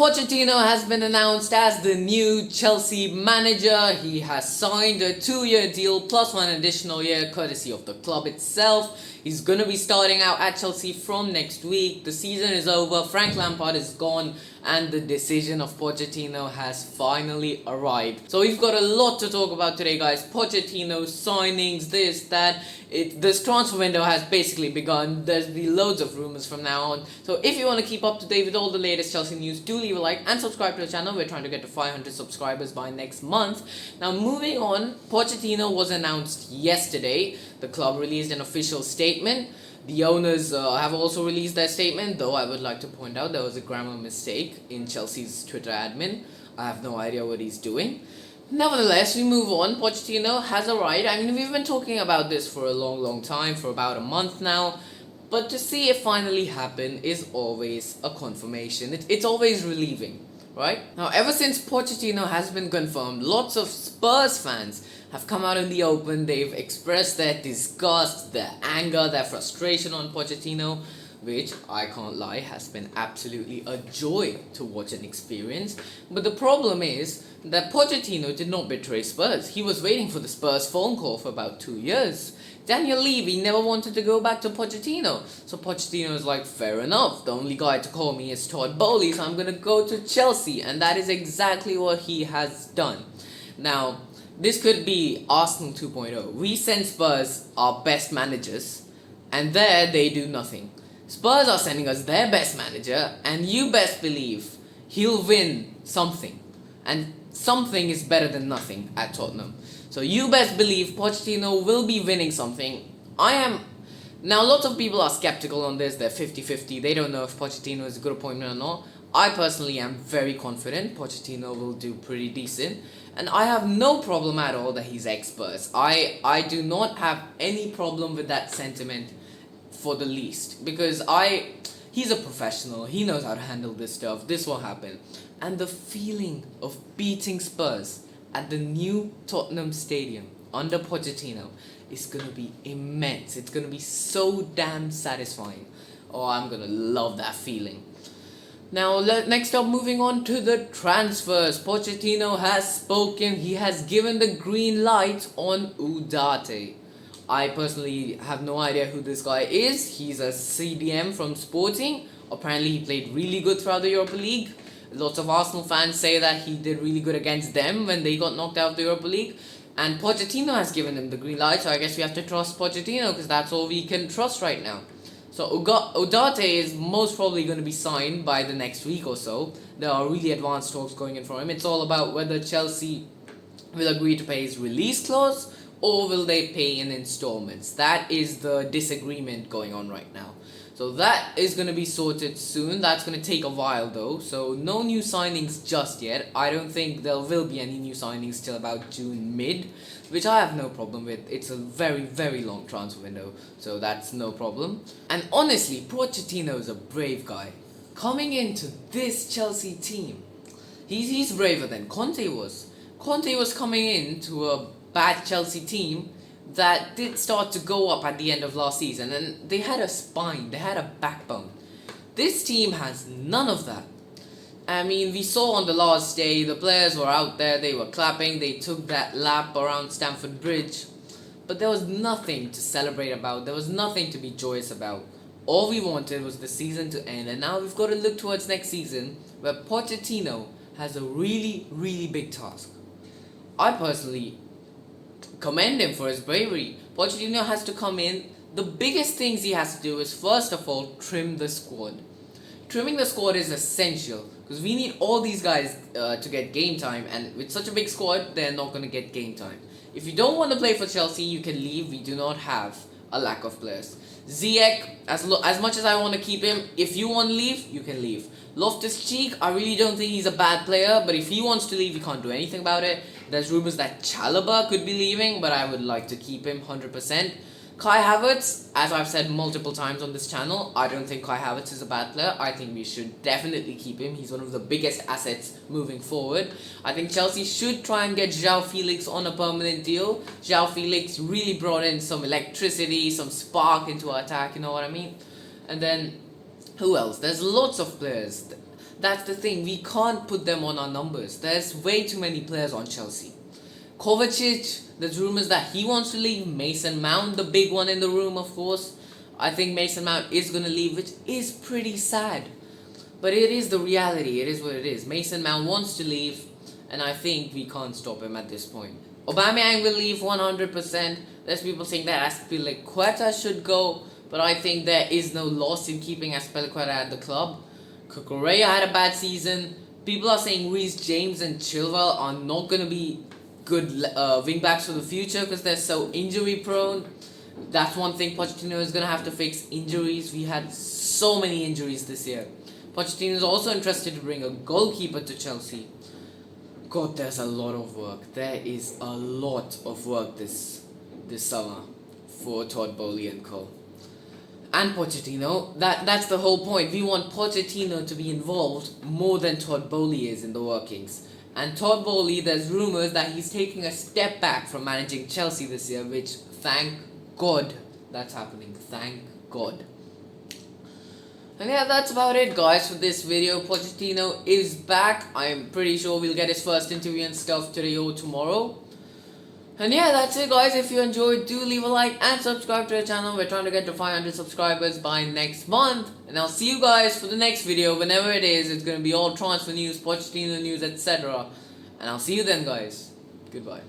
Pochettino has been announced as the new Chelsea manager. He has signed a 2-year deal plus one additional year courtesy of the club itself. He's going to be starting out at Chelsea from next week. The season is over, Frank Lampard is gone, and the decision of Pochettino has finally arrived. So we've got a lot to talk about today, guys. Pochettino signings, this, that. This transfer window has basically begun. There's be loads of rumors from now on. So if you want to keep up to date with all the latest Chelsea news, do leave a like and subscribe to the channel. We're trying to get to 500 subscribers by next month. Now moving on, Pochettino was announced yesterday. The club released an official statement. The owners have also released their statement, though I would like to point out there was a grammar mistake in Chelsea's Twitter admin. I have no idea what he's doing. Nevertheless, we move on. Pochettino has arrived. I mean, we've been talking about this for a long time, for about a month now. But to see it finally happen is always a confirmation. It's always relieving, right? Now, ever since Pochettino has been confirmed, lots of Spurs fans have come out in the open. They've expressed their disgust, their anger, their frustration on Pochettino, which, I can't lie, has been absolutely a joy to watch and experience. But the problem is that Pochettino did not betray Spurs. He was waiting for the Spurs phone call for about 2 years. Daniel Levy never wanted to go back to Pochettino. So Pochettino is like, fair enough, the only guy to call me is Todd Bowley, so I'm going to go to Chelsea. And that is exactly what he has done. Now, this could be Arsenal 2.0. We send Spurs our best managers, and there they do nothing. Spurs are sending us their best manager, and you best believe he'll win something. And something is better than nothing at Tottenham. So you best believe Pochettino will be winning something. Now, lots of people are skeptical on this. They're 50-50. They don't know if Pochettino is a good appointment or not. I personally am very confident Pochettino will do pretty decent. And I have no problem at all that he's ex-Spurs. I do not have any problem with that sentiment for the least, because he's a professional. He knows how to handle this stuff. This will happen. And the feeling of beating Spurs at the new Tottenham Stadium under Pochettino is going to be immense. It's going to be so damn satisfying. Oh, I'm going to love that feeling. Now, next up, moving on to the transfers. Pochettino has spoken. He has given the green light on Udarte. I personally have no idea who this guy is. He's a CDM from Sporting. Apparently, he played really good throughout the Europa League. Lots of Arsenal fans say that he did really good against them when they got knocked out of the Europa League. And Pochettino has given him the green light, so I guess we have to trust Pochettino because that's all we can trust right now. So Udarte is most probably going to be signed by the next week or so. There are really advanced talks going in for him. It's all about whether Chelsea will agree to pay his release clause or will they pay in installments. That is the disagreement going on right now. So that is going to be sorted soon. That's going to take a while though. So no new signings just yet. I don't think there will be any new signings till about June mid, which I have no problem with. It's a very long transfer window, so that's no problem. And honestly, Pochettino is a brave guy. Coming into this Chelsea team, he's braver than Conte was. Conte was coming into a bad Chelsea team that did start to go up at the end of last season, and they had a spine, they had a backbone. This team has none of that. I mean, we saw on the last day, the players were out there, they were clapping, they took that lap around Stamford Bridge, but there was nothing to celebrate about, there was nothing to be joyous about. All we wanted was the season to end, and now we've got to look towards next season, where Pochettino has a really big task. I personally commend him for his bravery. Pochettino has to come in. The biggest things he has to do is, first of all, trim the squad. Trimming the squad is essential because we need all these guys to get game time, and with such a big squad, they're not going to get game time. If you don't want to play for Chelsea, you can leave. We do not have a lack of players. Ziyech, as much as I want to keep him, if you want to leave, you can leave. Loftus-Cheek, I really don't think he's a bad player, but if he wants to leave, you can't do anything about it. There's rumors that Chalobah could be leaving, but I would like to keep him 100%. Kai Havertz, as I've said multiple times on this channel, I don't think Kai Havertz is a bad player. I think we should definitely keep him. He's one of the biggest assets moving forward. I think Chelsea should try and get João Felix on a permanent deal. João Felix really brought in some electricity, some spark into our attack, you know what I mean? And then, who else? There's lots of players. That's the thing. We can't put them on our numbers. There's way too many players on Chelsea. Kovacic, there's rumors that he wants to leave. Mason Mount, the big one in the room, of course. I think Mason Mount is going to leave, which is pretty sad. But it is the reality. It is what it is. Mason Mount wants to leave, and I think we can't stop him at this point. Aubameyang will leave 100%. There's people saying that Azpilicueta should go, but I think there is no loss in keeping Azpilicueta at the club. Cucurella had a bad season. People are saying Reece James and Chilwell are not going to be good wing-backs for the future because they're so injury-prone. That's one thing Pochettino is going to have to fix, injuries. We had so many injuries this year. Pochettino is also interested to bring a goalkeeper to Chelsea. God, there's a lot of work. There is a lot of work this summer for Todd Bowley and co. And Pochettino. That's the whole point. We want Pochettino to be involved more than Todd Bowley is in the workings. And Todd Bowley, there's rumours that he's taking a step back from managing Chelsea this year, which, thank God, that's happening. Thank God. And yeah, that's about it, guys, for this video. Pochettino is back. I'm pretty sure we'll get his first interview and stuff today or tomorrow. And yeah, that's it, guys. If you enjoyed, do leave a like and subscribe to our channel. We're trying to get to 500 subscribers by next month. And I'll see you guys for the next video, whenever it is. It's going to be all transfer news, Pochettino news, etc. And I'll see you then, guys. Goodbye.